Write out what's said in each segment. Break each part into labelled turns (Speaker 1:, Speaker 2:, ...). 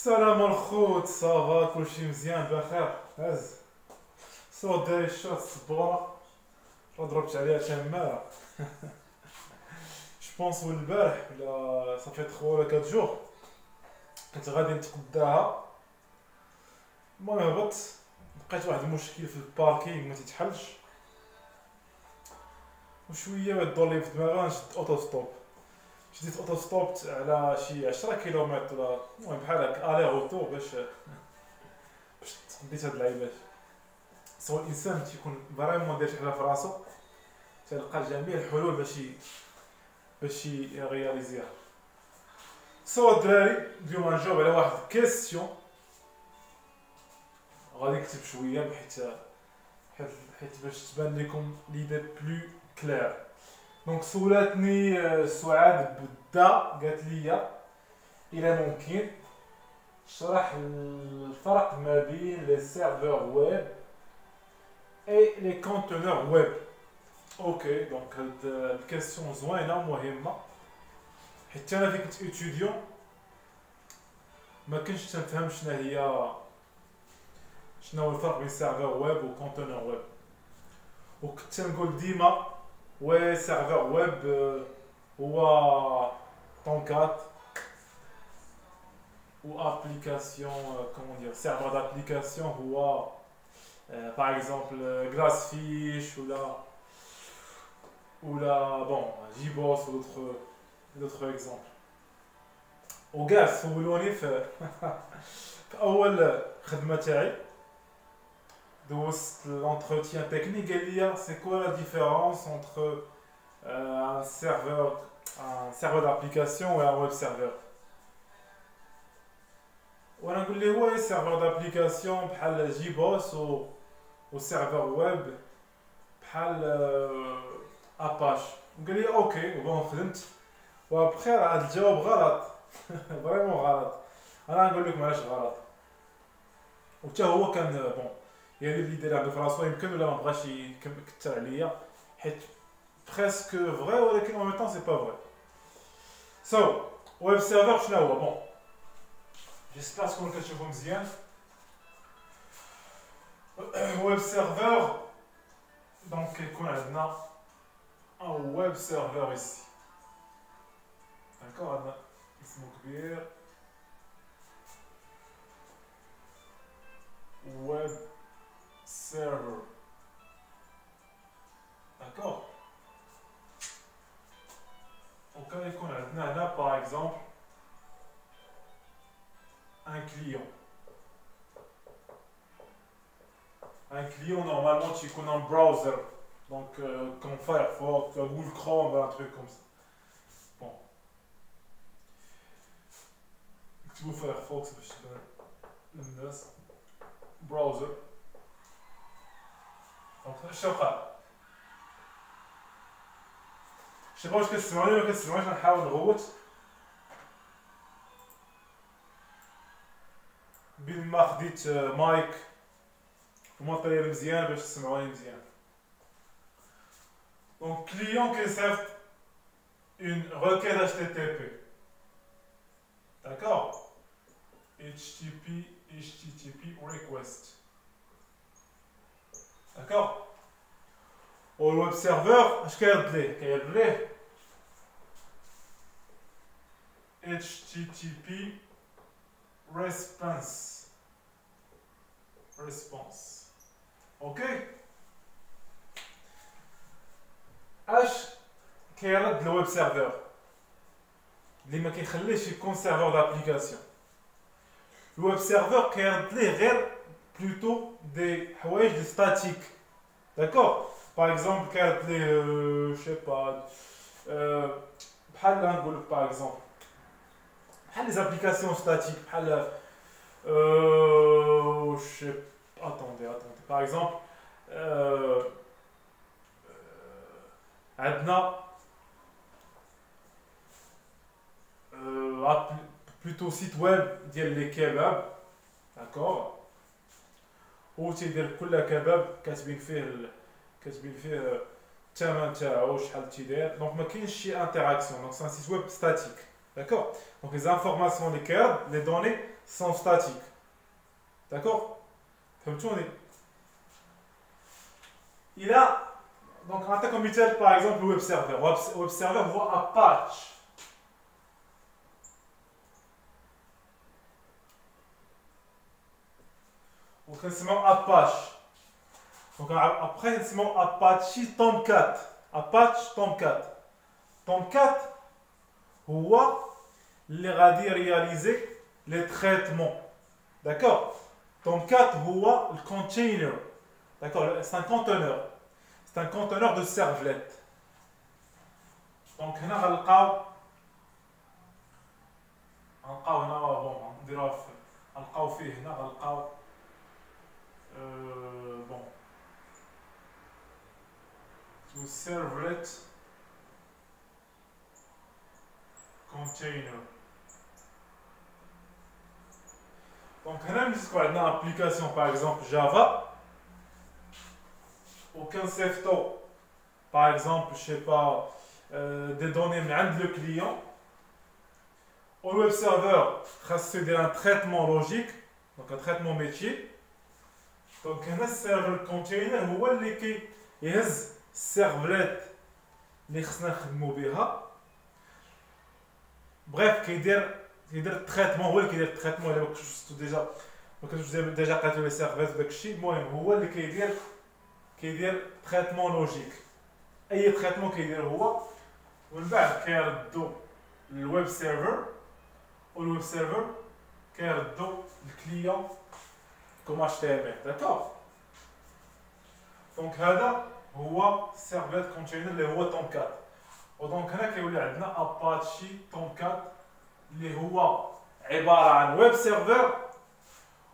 Speaker 1: السلام الخوت صافا كلشي مزيان بخير هز صوت داير الشوط الصبورة ضربت عليها تمارة جوبونس ول البارح ولا صافي 3 ولا 4 جوغ كنت غادي نتغداها. المهم هبط لقيت واحد المشكل في الباركينغ ما تيتحلش وشويه يدور لي في دماغي نشد اوتو ستوب. شديت اوتو ستوب على شي 10 كيلومتر ولا المهم بحال هكا الي روتور باش تقضيت هاد اللعيبات. سوا الانسان تيكون فريمون داير شي حاجه في راسو تلقى جميع الحلول باش يغياليزيها. سوا الدراري اليوم غنجاوب على واحد كيستيون غادي نكتب شويه حيت باش تبان لكم ليدي بلو كلير. دونك سولاتني سعاد بدا قالت لي الى ممكن شرح الفرق ما بين لي سيرفور ويب اي لي كونتونور ويب. اوكي دونك هاد الكاستيون زوينه ومهمه حيت انا فين كنت اتوديون ما كنتش تنفهم شنو هو الفرق بين سيرفور ويب و كونتونور ويب، وكنت نقول ديما وي سيرفور ويب هو طونكات و ابليكاسيون كومون دير سيرفور دابليكاسيون هو باغ اكزومبل غلاسفيش ولا بون جيبوس و دوطخ اكزومبل. وكاع سولوني في اول خدمه تاعي دوزت l'entretien technique قال لي c'est quoi la différence entre un serveur d'application et un web server. وانا نقول ليه هو سيرفر دابليكاسيون بحال جيبوس و سيرفر ويب بحال اباش. قال لي اوكي بون خدمت وابخي راه هذا الجواب غلط فريمون غلط. انا نقول لكم علاش غلط وتا هو كان بون يعني اللي داير عنده في راسو يمكن ولا ما بغاش يكثر عليا حيت بريسك فري ولكن اون ميم طون سي با فري. سو ويب سيرفر شنو هو؟ بون جيسبر تكونوا كتشوفوا مزيان. ويب سيرفر دونك كيكون عندنا ان ويب سيرفر ايسي داكور. عندنا اسمو كبير ويب سيرفر داكور. وكان يكون عندنا هنا باغ اكزومبل un client. Un client, normalement, tu connais un browser. Donc, comme Firefox, Google Chrome, un truc comme ça. Bon. Tu veux Firefox, je sais pas. Browser. Donc, je sais pas. Je sais pas واش كتسمعوني ولا كتسمعونيش. غنحاول نغوت بين ما خديت مايك وماتريال مزيان باش تسمعوني مزيان. دونك كليون كيصيفط اون requête HTTP d'accord HTTP request d'accord. والويب سيرفر اش كيرد ليه HTTP response. اوكي اش كيرد الويب سيرفر اللي ما كيخليش يكون سيرفر دابليكاسيون. الويب سيرفر كيرد ليه غير بلوتو دي حوايج دي ستاتيك داكور. باغ اكزومبل كيرد ليه شي با بحال نقول باغ اكزومبل بحال لي زابليكاسيون ستاتيك بحال je sais attendez par exemple عندنا plutôt site web ديال لي كباب داكور و تيدير كل كباب كاتبين فيه الثمن تاعو شحال تيدير. دونك ما كاينش شي انتراكسيون. دونك سي ان سيت ويب ستاتيك D'accord? Donc les informations, les données sont statiques. D'accord? Il a, donc en tant que مثال, par exemple, le web server. Web server voit Apache. Donc on Apache. Donc après, on Apache Tomcat. Apache Tomcat. Tomcat, هو اللي غادي réaliser les traitements. D'accord? Tomcat هو le container. D'accord? C'est un conteneur. C'est un conteneur de servlets. Donc هنا غنلقاو هنا بون نديروها غنلقاو فيه هنا غنلقاو bon to servlet container. Donc هنا نمسكو عندنا application par exemple Java ou كنصيفطو par exemple je sais pas des données من عند le client au web server خاصو يدير un traitement logique donc un traitement métier. Donc هنا السيرفر كونتينر هو اللي كيهز السيرفلات اللي خصنا نخدمو بها. بريف كيدير التريتمون، هو اللي كيدير التريتمون. الا ما كنتوش ديجا قريتو لي سيرفيس داكشي. المهم هو اللي كيدير تريتمون لوجيك، اي تريتمون كيدير هو، ومن بعد كيردو للويب سيرفر، والويب سيرفر كيردو للكليون كوم HTML. داكوغ. دونك هذا هو سيرفلت كونتينر اللي هو تومكات. ودونك هنا كيولي عندنا اباتشي تومكات اللي هو عباره عن ويب سيرفر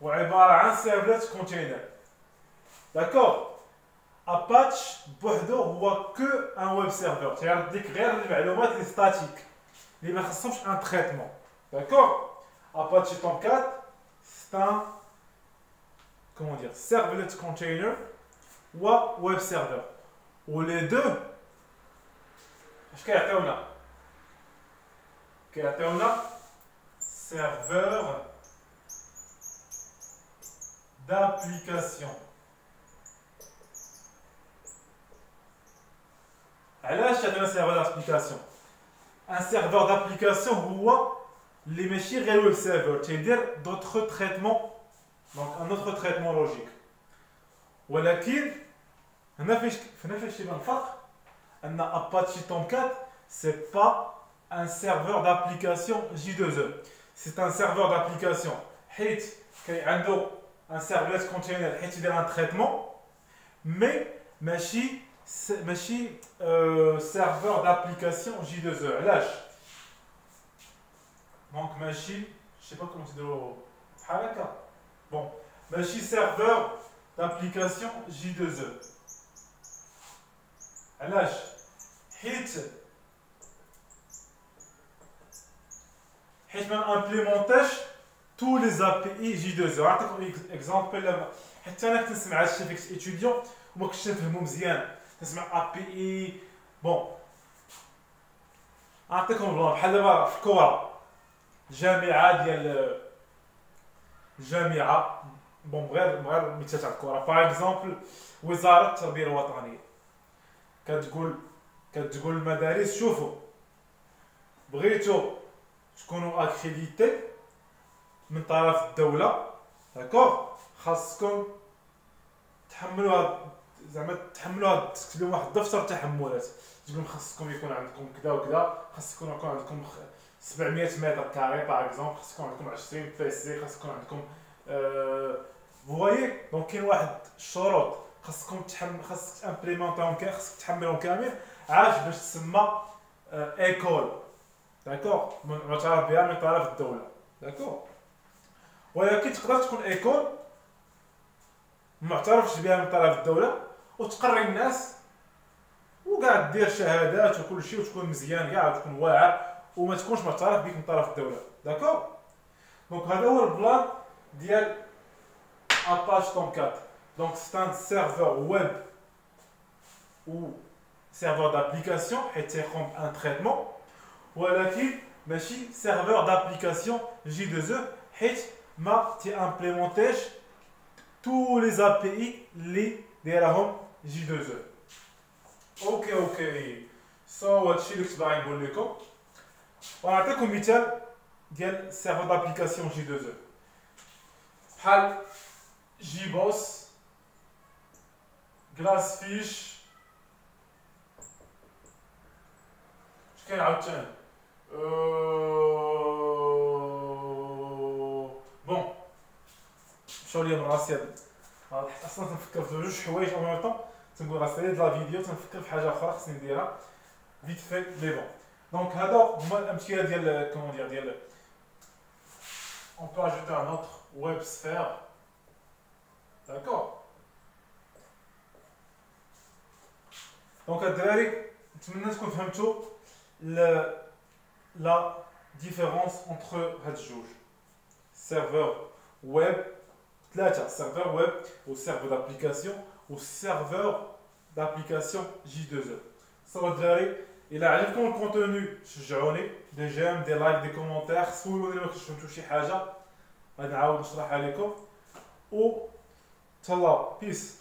Speaker 1: وعباره عن سيرفلت كونتينر. داكوغ. اباتش بوحدو هو كو ان ويب سيرفر، تيرد لك غير المعلومات اللي ستاتيك اللي ما خصهمش ان تريتمون. داكوغ. اباتشي تومكات سي ان comment dire servlet container ou web server. Ou les deux, كيعطيونا serveur d'application. علاش يعطينا serveur d'application؟ un serveur d'application هو اللي ماشي غير web server، تيدير d'autres traitements. Donc un autre traitement logique. ولكن هنا فاش يبان الفرق ان Apache Tomcat c'est pas un serveur d'application J2E. C'est un serveur d'application حيت عنده un servlet container حيت يدير un traitement، mais ماشي serveur d'application J2E. علاش؟ donc ماشي je sais pas comment تديروا بحال هكا. Bon, ماشي serveur d'application J2E. علاش؟ حيت ما امبليمونتاش tous les API J2E. نعطيكم اكزامبل. حتى انا كنت نسمع هادشي فيك اتيديون وما كنتش نفهمو مزيان. نسمع API بون. نعطيكم بلان بحال دابا في الكورة الجامعة ديال الجامعه بون غير مثال تاع الكره باغ اكزومبل وزاره التربيه الوطنيه كتقول للمدارس شوفوا بغيتو تكونوا اكريديتي من طرف الدوله، داكوغ، خاصكم تحملوا تكتب لهم واحد الدفتر تحملات، تقول لهم خاصكم يكون عندكم كذا وكذا، خاصكم يكون عندكم 700 متر كاري باغ اكزومبل، خاصكم عندكم 20 بيسي، خاصكم عندكم فوايي. دونك كاين واحد الشروط خاصك تامبليمونطيهم، خاصك تحملهم كامل عاش باش تسمى ايكول. داكوغ. معترف بها من طرف الدوله. داكوغ. ولكن تقدر تكون ايكول معترفش بها من طرف الدوله وتقري الناس وكاع دير شهادات وكل شيء وتكون مزيان كاع وتكون واعر وما تكونش معترف بك من طرف الدوله. داكوغ. دونك هذا هو البلان ديال Apache Tomcat. Donc c'est un serveur web ou serveur d'application حيت تيقوم un traitement، ولكن ماشي serveur d'application J2E حيت ما تيمبليمونتيش tous les API اللي دايرهم J2E. اوكي سو هادشي اللي كنت باغي نقول لكم. ونعطيكم مثال ديال serveur d'application J2E بحال JBoss Glassfish. اش كاين عاوتاني بون مشاو ليا من راسي هاد اصلا تنفكر في جوج حوايج او ميم طون تنقول راسي لا فيديو تنفكر في حاجه اخرى خصني نديرها فيت في مي بون. دونك هذا هما الامثله ديال كومون ديال on peut ajouter un autre web sphere. D'accord. Donc الدراري نتمنى تكون فهمتوا la différence entre هاد الجوج serveur web ثلاثة serveur web و serveur d'application و serveur d'application J2E. صافي الدراري إلا عجبكم الكونتوني شجعوني دي جيم دي لايك دي كومونتير سولوني ما كنتش فهمتوا شي حاجة غادي نعاود نشرحها لكم و تهلاو بيس.